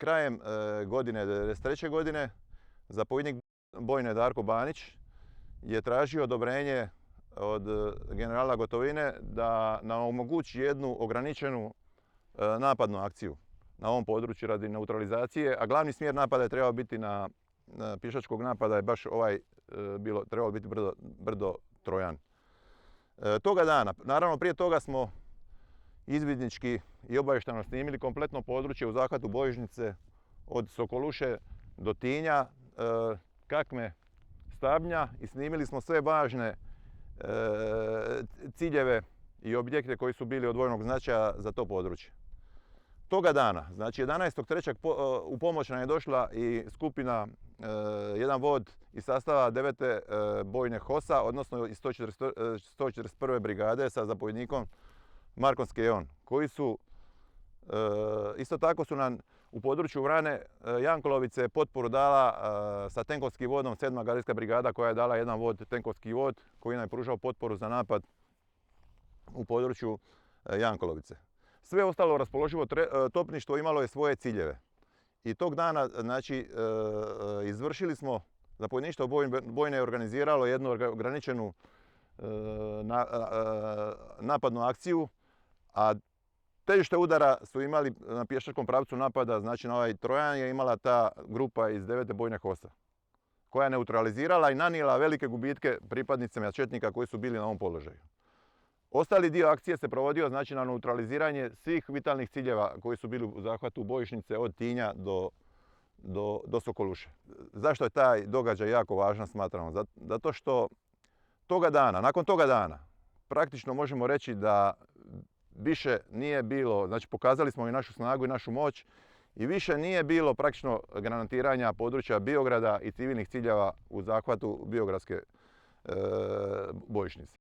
krajem godine 1993. godine zapovjednik bojne Darko Banić je tražio odobrenje od generala Gotovine da nam omogući jednu ograničenu napadnu akciju na ovom području radi neutralizacije, a glavni smjer napada je trebao biti na pješačkog napada je baš trebalo biti brdo Trojan. Toga dana, naravno prije toga smo izvidnički i obavještajno snimili kompletno područje u zahvatu bojišnice od Sokoluše do Tinja, Kakme, Stabnja i snimili smo sve važne ciljeve i objekte koji su bili od vojnog značaja za to područje. Toga dana, znači 11.3. u pomoć nam je došla i skupina, jedan vod iz sastava 9. bojne HOS-a, odnosno iz 141. brigade sa zapovjednikom Markom Skejon, koji su isto tako su nam u području Vrane Jankolovice potporu dala sa tenkovskim vodom 7. gardijska brigada koja je dala jedan vod, tenkovski vod, koji nam je pružao potporu za napad u području Jankolovice. Sve ostalo raspoloživo topništvo imalo je svoje ciljeve. I tog dana znači, izvršili smo, zapovjedništvo bojne je organiziralo jednu ograničenu napadnu akciju, a težište udara su imali na pješačkom pravcu napada, znači na ovaj Trojan je imala ta grupa iz 9. bojne HOS-a, koja je neutralizirala i nanijela velike gubitke pripadnicima četnika koji su bili na ovom položaju. Ostali dio akcije se provodio znači na neutraliziranje svih vitalnih ciljeva koji su bili u zahvatu bojišnice od Tinja do Sokoluše. Zašto je taj događaj jako važan, smatramo? Zato što nakon toga dana, praktično možemo reći da više nije bilo, znači pokazali smo i našu snagu i našu moć i više nije bilo praktično granatiranja područja Biograda i civilnih ciljeva u zahvatu Biogradske bojišnice.